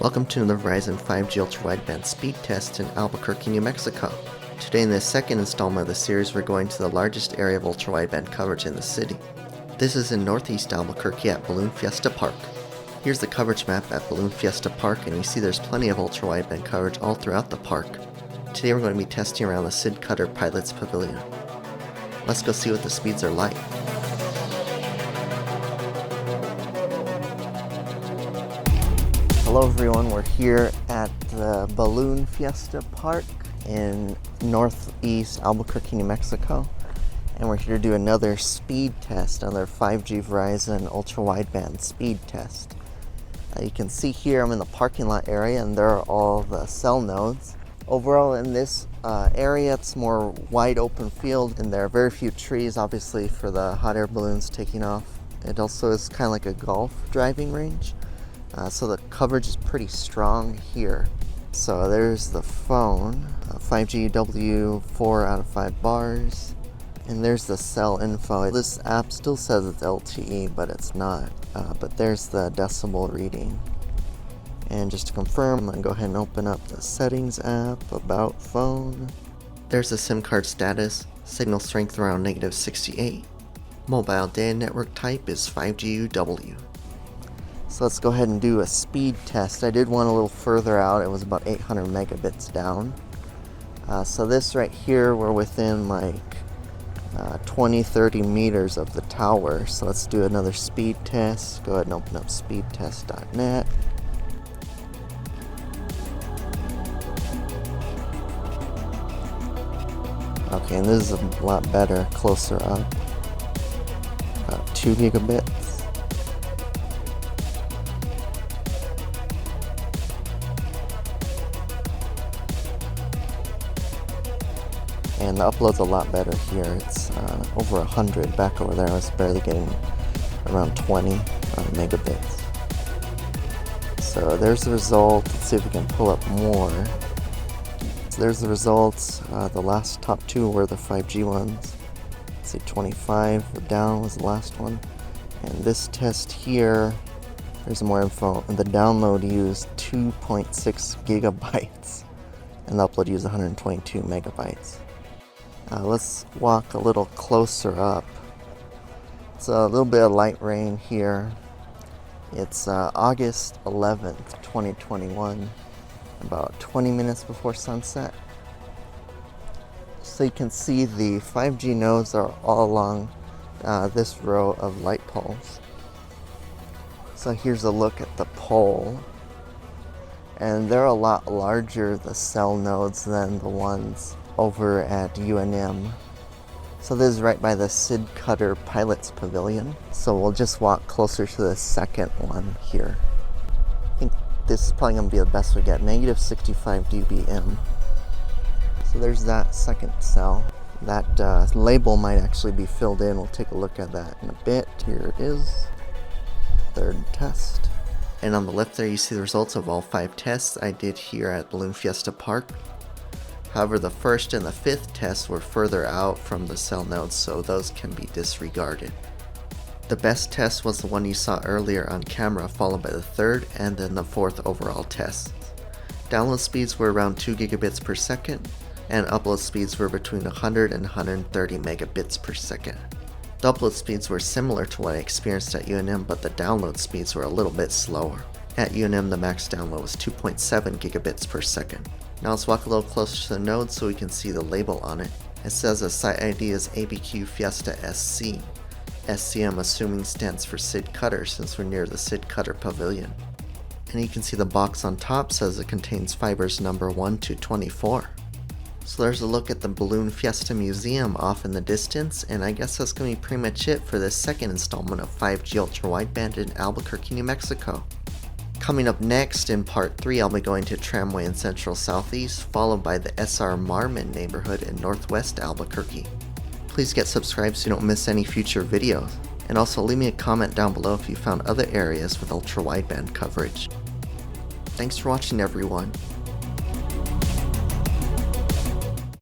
Welcome to the Verizon 5G ultrawideband speed test in Albuquerque, New Mexico. Today in this second installment of the series, we're going to the largest area of ultrawideband coverage in the city. This is in northeast Albuquerque at Balloon Fiesta Park. Here's the coverage map at Balloon Fiesta Park, and you see there's plenty of ultrawideband coverage all throughout the park. Today we're going to be testing around the Sid Cutter Pavilion. Let's go see what the speeds are like. Hello everyone, we're here at the Balloon Fiesta Park in northeast Albuquerque, New Mexico. And we're here to do another speed test, another 5G Verizon ultra-wideband speed test. You can see here I'm in the parking lot area and there are all the cell nodes. Overall in this area it's more wide open field and there are very few trees, obviously, for the hot air balloons taking off. It also is kind of like a golf driving range. So the coverage is pretty strong here. So there's the phone, 5G UWB 4 out of 5 bars. And there's the cell info. This app still says it's LTE, but it's not. But there's the decibel reading. And just to confirm, I'm going to go ahead and open up the settings app, about phone. There's the SIM card status, signal strength around -68. Mobile data network type is 5G UWB. So let's go ahead and do a speed test. I did one a little further out. It was about 800 megabits down. So this right here, we're within like 20-30 meters of the tower. So let's do another speed test. Go ahead and open up speedtest.net. Okay, and this is a lot better, closer up. About 2 gigabits. And the upload's a lot better here. It's over 100. Back over there I was barely getting around 20 megabits. So there's the result. Let's see if we can pull up more. So there's the results. The last top two were the 5G ones. Let's see, 25 down was the last one. And this test here, there's more info. And the download used 2.6 gigabytes. And the upload used 122 megabytes. Let's walk a little closer up. It's a little bit of light rain here. It's August 11th, 2021, about 20 minutes before sunset. So you can see the 5G nodes are all along this row of light poles. So here's a look at the pole. And they're a lot larger, the cell nodes, than the ones over at UNM. So this is right by the Sid Cutter Pavilion. So we'll just walk closer to the second one here. I think this is probably going to be the best we get, -65 dBm. So there's that second cell. That label might actually be filled in. We'll take a look at that in a bit. Here it is. Third test. And on the left there you see the results of all 5 tests I did here at Balloon Fiesta Park. However, the first and the 5th tests were further out from the cell nodes, so those can be disregarded. The best test was the one you saw earlier on camera, followed by the 3rd and then the 4th overall test. Download speeds were around 2 gigabits per second, and upload speeds were between 100 and 130 megabits per second. The upload speeds were similar to what I experienced at UNM, but the download speeds were a little bit slower. At UNM, the max download was 2.7 gigabits per second. Now let's walk a little closer to the node so we can see the label on it. It says the site ID is ABQ Fiesta SC. SC I'm assuming stands for Sid Cutter since we're near the Sid Cutter Pavilion. And you can see the box on top says it contains fibers number 1 to 24. So there's a look at the Balloon Fiesta Museum off in the distance, and I guess that's going to be pretty much it for this second installment of 5G ultra-wideband in Albuquerque, New Mexico. Coming up next in part 3, I'll be going to Tramway in Central Southeast, followed by the SR Marmon neighborhood in Northwest Albuquerque. Please get subscribed so you don't miss any future videos, and also leave me a comment down below if you found other areas with ultra-wideband coverage. Thanks for watching everyone.